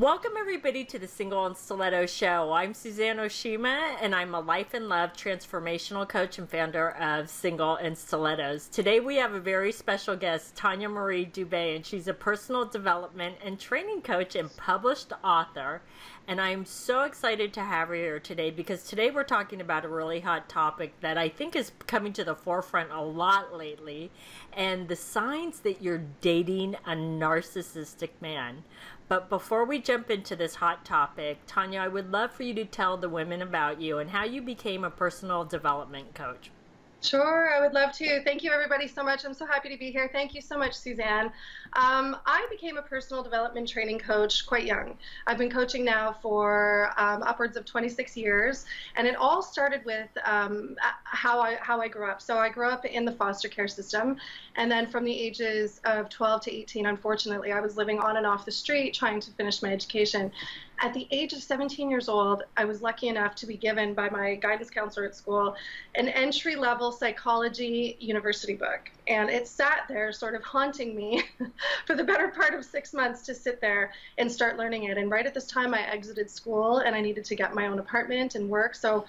Welcome everybody to the Single and Stiletto Show. I'm Suzanne Oshima and I'm a life and love transformational coach and founder of Single and Stilettos. Today we have a very special guest, Tanya Marie Dubé, and she's a personal development and training coach and published author. And I'm so excited to have her here today because today we're talking about a really hot topic that I think is coming to the forefront a lot lately, and the signs that you're dating a narcissistic man. But before we jump into this hot topic, Tanya, I would love for you to tell the women about you and how you became a personal development coach. Sure, I would love to. Thank you everybody so much. I'm so happy to be here. Thank you so much, Suzanne. I became a personal development training coach quite young. I've been coaching now for upwards of 26 years, and it all started with how I grew up. So I grew up in the foster care system, and then from the ages of 12 to 18, unfortunately, I was living on and off the street trying to finish my education. At the age of 17 years old, I was lucky enough to be given by my guidance counselor at school an entry-level psychology university book. And it sat there sort of haunting me for the better part of 6 months to sit there and start learning it. And right at this time, I exited school and I needed to get my own apartment and work. So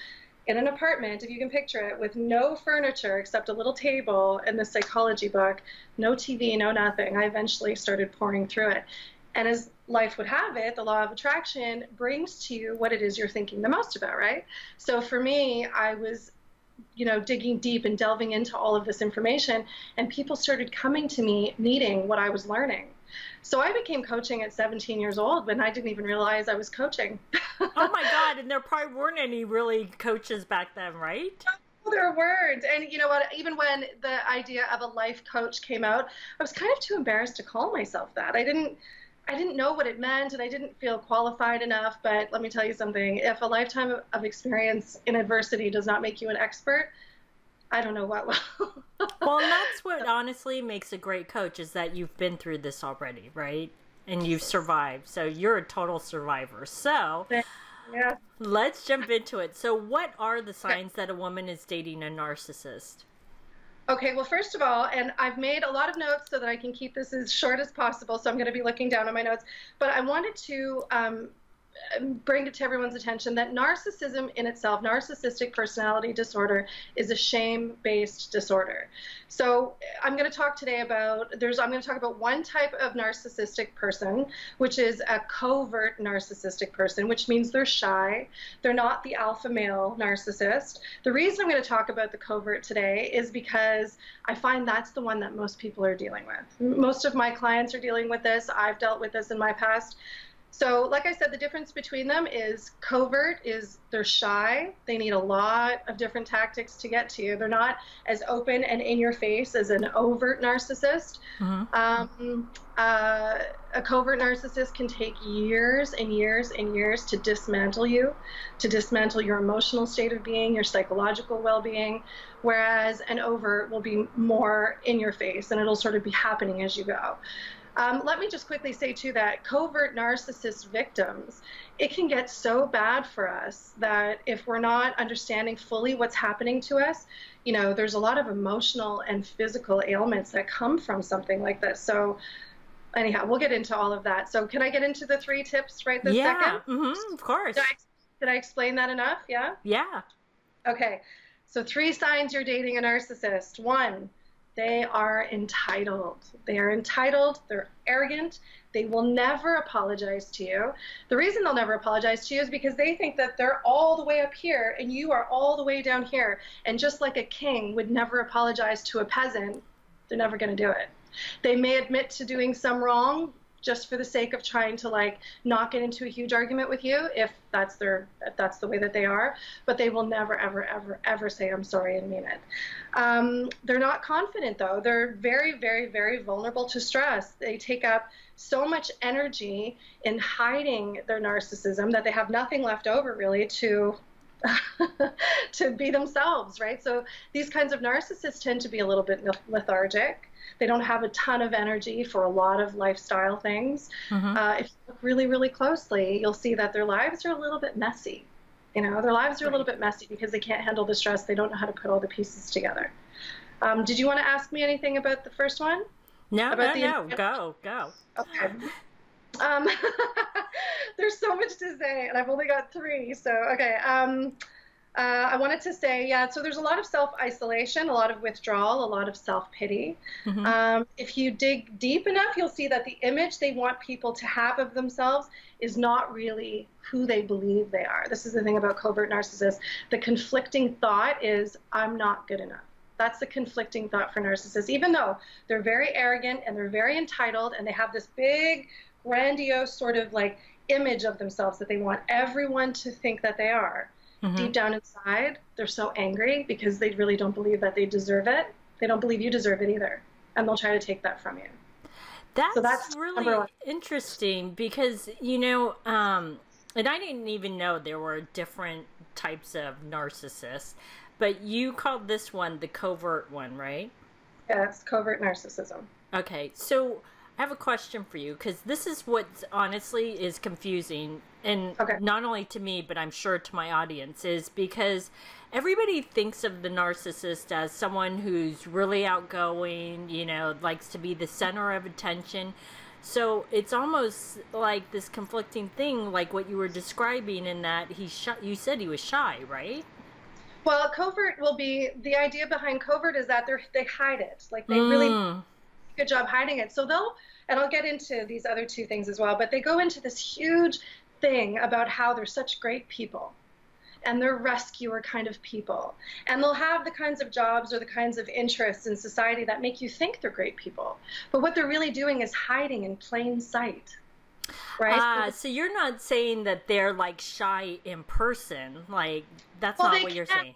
in an apartment, if you can picture it, with no furniture except a little table and the psychology book, no TV, no nothing, I eventually started pouring through it. And as life would have it, the law of attraction brings to you what it is you're thinking the most about, right? So for me, I was, digging deep and delving into all of this information, and people started coming to me needing what I was learning. So I became coaching at 17 years old when I didn't even realize I was coaching. Oh my God, and there probably weren't any really coaches back then, right? There weren't. And you know what, even when the idea of a life coach came out, I was kind of too embarrassed to call myself that. I didn't know what it meant, and I didn't feel qualified enough. But let me tell you something. If a lifetime of experience in adversity does not make you an expert, I don't know what will. Well, and that's what honestly makes a great coach, is that you've been through this already, right? And you've survived. So you're a total survivor. So yeah, let's jump into it. So what are the signs that a woman is dating a narcissist? Okay, well, first of all, and I've made a lot of notes so that I can keep this as short as possible, so I'm going to be looking down on my notes, but I wanted to bring it to everyone's attention that narcissism in itself, narcissistic personality disorder, is a shame-based disorder. So I'm going to talk today about, I'm going to talk about one type of narcissistic person, which is a covert narcissistic person, which means they're shy. They're not the alpha male narcissist. The reason I'm going to talk about the covert today is because I find that's the one that most people are dealing with. Most of my clients are dealing with this. I've dealt with this in my past. So like I said, the difference between them is covert is they're shy. They need a lot of different tactics to get to you. They're not as open and in your face as an overt narcissist. Mm-hmm. A covert narcissist can take years and years and years to dismantle you, to dismantle your emotional state of being, your psychological well-being, whereas an overt will be more in your face and it'll sort of be happening as you go. Let me just quickly say, too, that covert narcissist victims, it can get so bad for us that if we're not understanding fully what's happening to us, there's a lot of emotional and physical ailments that come from something like this. So anyhow, we'll get into all of that. So can I get into the 3 tips right this second? Mm-hmm, of course. Did I explain that enough? Yeah? Yeah. Okay. So 3 signs you're dating a narcissist. 1, they are entitled. They are entitled. They're arrogant. They will never apologize to you. The reason they'll never apologize to you is because they think that they're all the way up here and you are all the way down here. And just like a king would never apologize to a peasant, they're never going to do it. They may admit to doing some wrong just for the sake of trying to not get into a huge argument with you, if that's the way that they are, but they will never, ever, ever, ever say I'm sorry and mean it. They're not confident though. They're very, very, very vulnerable to stress. They take up so much energy in hiding their narcissism that they have nothing left over really to be themselves, right? So these kinds of narcissists tend to be a little bit lethargic. They don't have a ton of energy for a lot of lifestyle things. Mm-hmm. If you look really, really closely, you'll see that their lives are a little bit messy. Their lives are a little bit messy because they can't handle the stress. They don't know how to put all the pieces together. Did you want to ask me anything about the first one? No, Go. Okay. Um, there's so much to say, and I've only got three. So, okay. I wanted to say, yeah, so there's a lot of self-isolation, a lot of withdrawal, a lot of self-pity. If you dig deep enough, you'll see that the image they want people to have of themselves is not really who they believe they are. This is the thing about covert narcissists. The conflicting thought is, I'm not good enough. That's the conflicting thought for narcissists, even though they're very arrogant and they're very entitled and they have this big, grandiose sort of like image of themselves that they want everyone to think that they are. Deep down inside, they're so angry because they really don't believe that they deserve it. They don't believe you deserve it either. And they'll try to take that from you. That's really interesting because, you know, and I didn't even know there were different types of narcissists, but you called this one the covert one, right? Yeah, it's covert narcissism. Okay, so I have a question for you because this is what honestly is confusing, and not only to me, but I'm sure to my audience, is because everybody thinks of the narcissist as someone who's really outgoing, you know, likes to be the center of attention. So it's almost like this conflicting thing, like what you were describing, in that you said he was shy, right? Well, covert will be, the idea behind covert is that they hide it. Like they really do a good job hiding it. So and I'll get into these other two things as well, but they go into this huge thing about how they're such great people and they're rescuer kind of people. And they'll have the kinds of jobs or the kinds of interests in society that make you think they're great people. But what they're really doing is hiding in plain sight. Right? So you're not saying that they're like shy in person. Like, that's not what you're saying.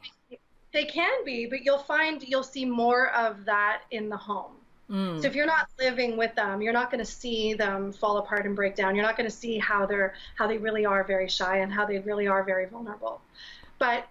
They can be, but you'll see more of that in the home. So if you're not living with them, you're not going to see them fall apart and break down. You're not going to see how they really are very shy and how they really are very vulnerable. But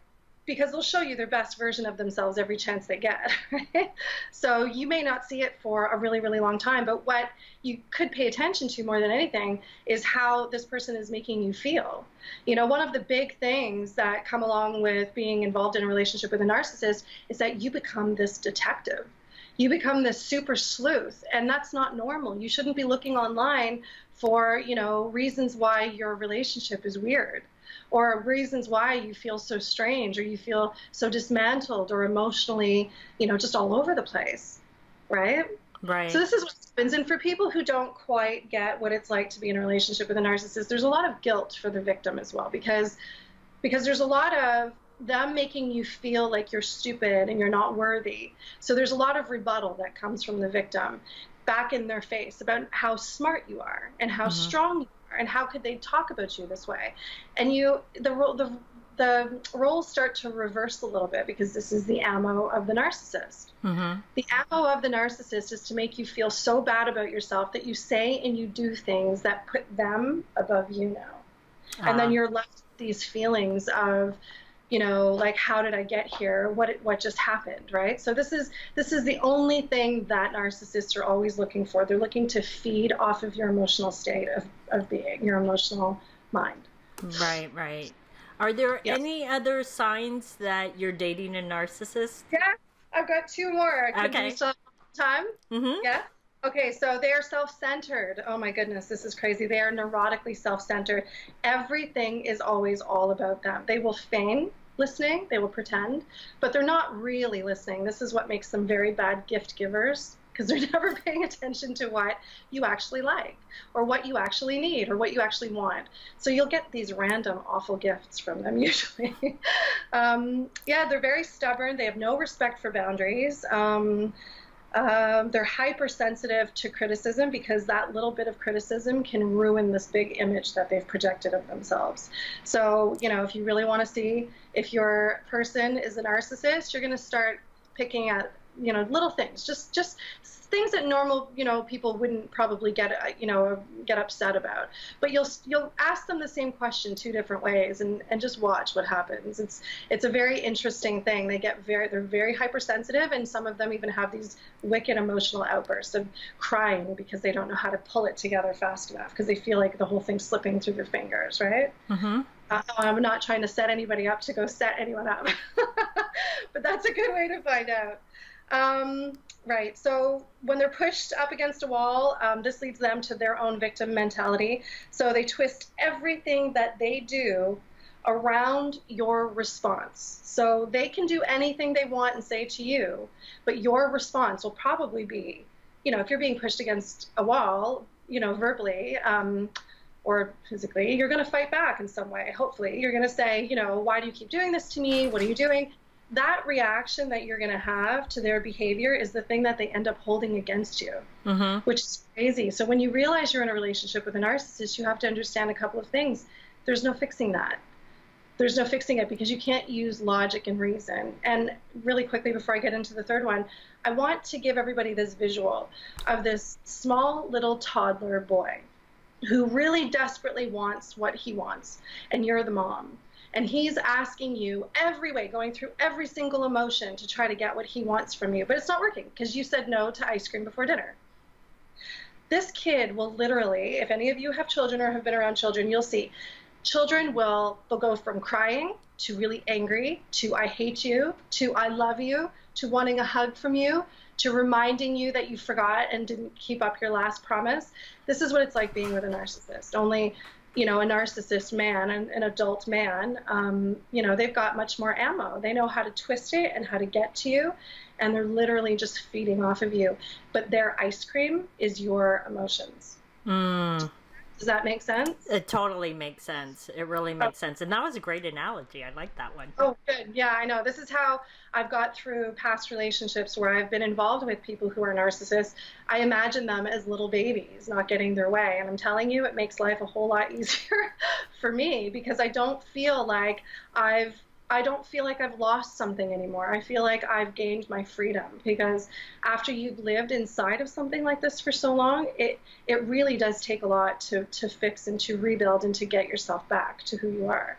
because they'll show you their best version of themselves every chance they get. Right? So you may not see it for a really, really long time, but what you could pay attention to more than anything is how this person is making you feel. You know, one of the big things that come along with being involved in a relationship with a narcissist is that you become this detective. You become this super sleuth, and that's not normal. You shouldn't be looking online for, you know, reasons why your relationship is weird, or reasons why you feel so strange, or you feel so dismantled or emotionally, you know, just all over the place, right? Right. So this is what happens. And for people who don't quite get what it's like to be in a relationship with a narcissist, there's a lot of guilt for the victim as well, because there's a lot of them making you feel like you're stupid and you're not worthy. So there's a lot of rebuttal that comes from the victim back in their face about how smart you are and how strong you are and how could they talk about you this way. And the roles start to reverse a little bit because this is the ammo of the narcissist. The ammo of the narcissist is to make you feel so bad about yourself that you say and you do things that put them above you now. And then you're left with these feelings of, you know, like, how did I get here? What just happened, right? So this is the only thing that narcissists are always looking for. They're looking to feed off of your emotional state of being, your emotional mind. Right, right. Are there any other signs that you're dating a narcissist? Yeah, I've got two more. Okay. We still have time? Yeah. Okay, so they are self-centered. Oh my goodness, this is crazy. They are neurotically self-centered. Everything is always all about them. They will feign listening, they will pretend, but they're not really listening. This is what makes them very bad gift givers, because they're never paying attention to what you actually like, or what you actually need, or what you actually want. So you'll get these random awful gifts from them usually. Yeah, they're very stubborn. They have no respect for boundaries. They're hypersensitive to criticism because that little bit of criticism can ruin this big image that they've projected of themselves. So, you know, if you really want to see if your person is a narcissist, you're going to start picking at, you know, little things, just things that normal, you know, people wouldn't probably get upset about. But you'll ask them the same question two different ways and just watch what happens. It's a very interesting thing. They're very hypersensitive, and some of them even have these wicked emotional outbursts of crying because they don't know how to pull it together fast enough because they feel like the whole thing's slipping through their fingers, right? I'm not trying to set anybody up to go set anyone up, but that's a good way to find out. Right. So when they're pushed up against a wall, this leads them to their own victim mentality. So they twist everything that they do around your response. So they can do anything they want and say to you, but your response will probably be, if you're being pushed against a wall, verbally, or physically, you're going to fight back in some way. Hopefully, you're going to say, why do you keep doing this to me? What are you doing? That reaction that you're going to have to their behavior is the thing that they end up holding against you, which is crazy. So when you realize you're in a relationship with a narcissist, you have to understand a couple of things. There's no fixing that. There's no fixing it because you can't use logic and reason. And really quickly, before I get into the third one, I want to give everybody this visual of this small little toddler boy who really desperately wants what he wants, and you're the mom. And he's asking you every way, going through every single emotion to try to get what he wants from you. But it's not working because you said no to ice cream before dinner. This kid will literally, if any of you have children or have been around children, you'll see, children they'll go from crying to really angry to I hate you to I love you to wanting a hug from you to reminding you that you forgot and didn't keep up your last promise. This is what it's like being with a narcissist. Only a narcissist man, an adult man, they've got much more ammo. They know how to twist it and how to get to you, and they're literally just feeding off of you. But their ice cream is your emotions. Does that make sense? It totally makes sense. It really makes sense. And that was a great analogy. I like that one. Oh, good. Yeah, I know. This is how I've got through past relationships where I've been involved with people who are narcissists. I imagine them as little babies not getting their way. And I'm telling you, it makes life a whole lot easier for me because I don't feel like I've lost something anymore. I feel like I've gained my freedom because after you've lived inside of something like this for so long, it really does take a lot to fix and to rebuild and to get yourself back to who you are.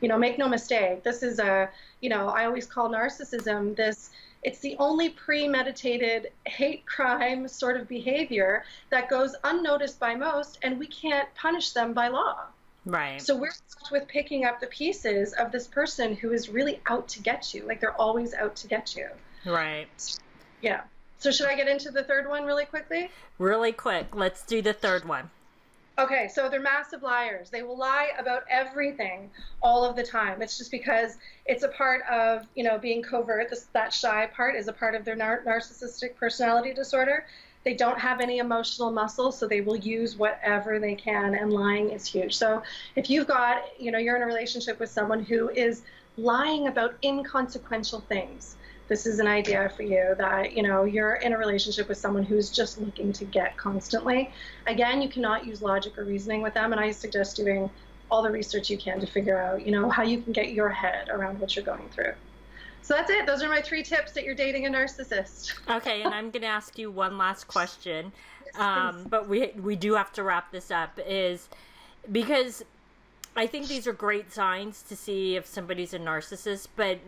Make no mistake. This is I always call narcissism it's the only premeditated hate crime sort of behavior that goes unnoticed by most, and we can't punish them by law. Right. So we're left with picking up the pieces of this person who is really out to get you. Like they're always out to get you. Right. Yeah. So should I get into the third one really quickly? Really quick. Let's do the third one. Okay. So they're massive liars. They will lie about everything all of the time. It's just because it's a part of, being covert. That shy part is a part of their narcissistic personality disorder. They don't have any emotional muscle, so they will use whatever they can, and lying is huge. So if you've got, you're in a relationship with someone who is lying about inconsequential things, this is an idea for you that, you're in a relationship with someone who's just looking to get constantly. Again, you cannot use logic or reasoning with them, and I suggest doing all the research you can to figure out, how you can get your head around what you're going through. So that's it. Those are my 3 tips that you're dating a narcissist. Okay, and I'm going to ask you one last question, but we do have to wrap this up, is because I think these are great signs to see if somebody's a narcissist, but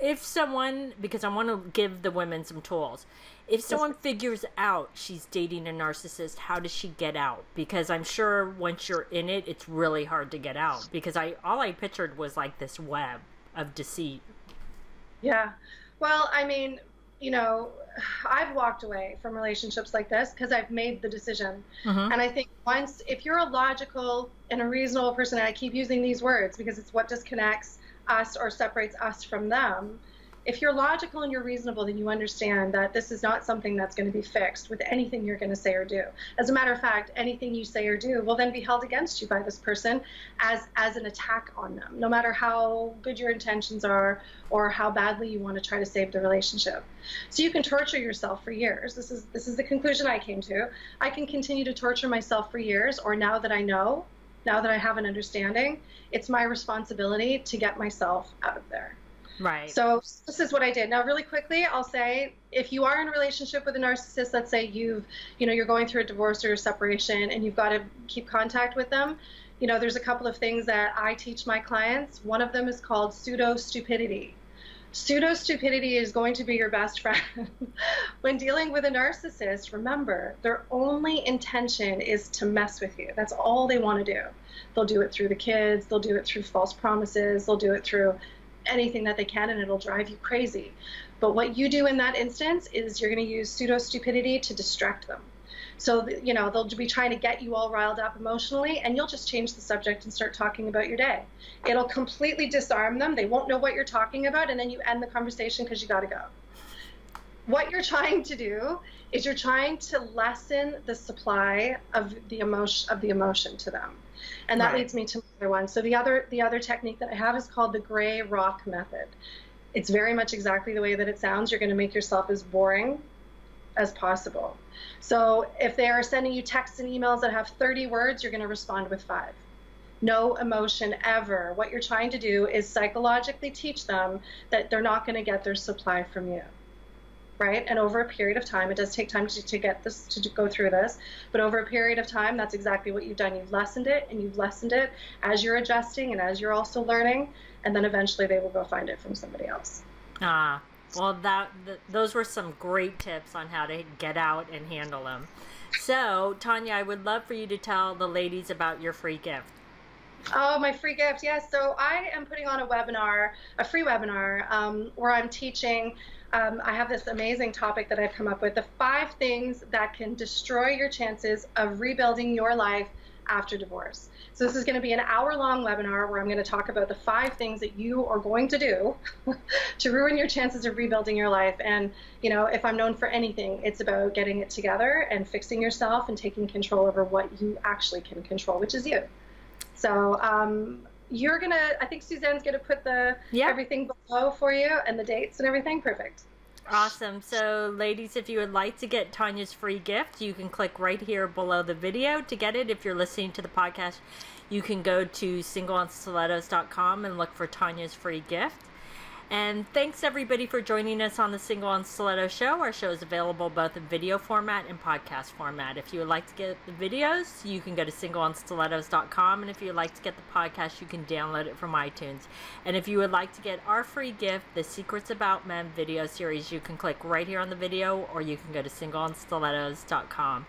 if someone, because I want to give the women some tools, if someone figures out she's dating a narcissist, how does she get out? Because I'm sure once you're in it, it's really hard to get out, because all I pictured was like this web of deceit. Yeah. Well, I mean, I've walked away from relationships like this because I've made the decision. And I think if you're a logical and a reasonable person, and I keep using these words because it's what disconnects us or separates us from them, if you're logical and you're reasonable, then you understand that this is not something that's going to be fixed with anything you're going to say or do. As a matter of fact, anything you say or do will then be held against you by this person as an attack on them, no matter how good your intentions are or how badly you want to try to save the relationship. So you can torture yourself for years. This is the conclusion I came to. I can continue to torture myself for years, or now that I know, now that I have an understanding, it's my responsibility to get myself out of there. Right. So this is what I did. Now, really quickly, I'll say, if you are in a relationship with a narcissist, let's say you're going through a divorce or a separation and you've got to keep contact with them, there's a couple of things that I teach my clients. One of them is called pseudo-stupidity. Pseudo-stupidity is going to be your best friend. When dealing with a narcissist, remember, their only intention is to mess with you. That's all they want to do. They'll do it through the kids. They'll do it through false promises. They'll do it through anything that they can, and it'll drive you crazy. But what you do in that instance is you're going to use pseudo-stupidity to distract them. So, they'll be trying to get you all riled up emotionally, and you'll just change the subject and start talking about your day. It'll completely disarm them. They won't know what you're talking about, and then you end the conversation because you got to go. What you're trying to do is you're trying to lessen the supply of the emotion to them. And that leads me to another one. So the other technique that I have is called the gray rock method. It's very much exactly the way that it sounds. You're going to make yourself as boring as possible. So if they are sending you texts and emails that have 30 words, you're going to respond with 5. No emotion ever. What you're trying to do is psychologically teach them that they're not going to get their supply from you. Right? And over a period of time, it does take time to get this, to go through this, but over a period of time, that's exactly what you've done. You've lessened it, and you've lessened it as you're adjusting and as you're also learning, and then eventually they will go find it from somebody else. Well, those were some great tips on how to get out and handle them. So, Tanya, I would love for you to tell the ladies about your free gift. Oh, my free gift. Yes. So I am putting on a free webinar, where I'm teaching. I have this amazing topic that I've come up with, the 5 things that can destroy your chances of rebuilding your life after divorce. So this is going to be an hour-long webinar where I'm going to talk about the 5 things that you are going to do to ruin your chances of rebuilding your life. And, if I'm known for anything, it's about getting it together and fixing yourself and taking control over what you actually can control, which is you. So I think Suzanne's going to put everything below for you and the dates and everything. Perfect. Awesome. So ladies, if you would like to get Tanya's free gift, you can click right here below the video to get it. If you're listening to the podcast, you can go to singleonstilettos.com and look for Tanya's free gift. And thanks everybody for joining us on the Single on Stiletto show. Our show is available both in video format and podcast format. If you would like to get the videos, you can go to singleonstilettos.com. And if you would like to get the podcast, you can download it from iTunes. And if you would like to get our free gift, the Secrets About Men video series, you can click right here on the video, or you can go to singleonstilettos.com.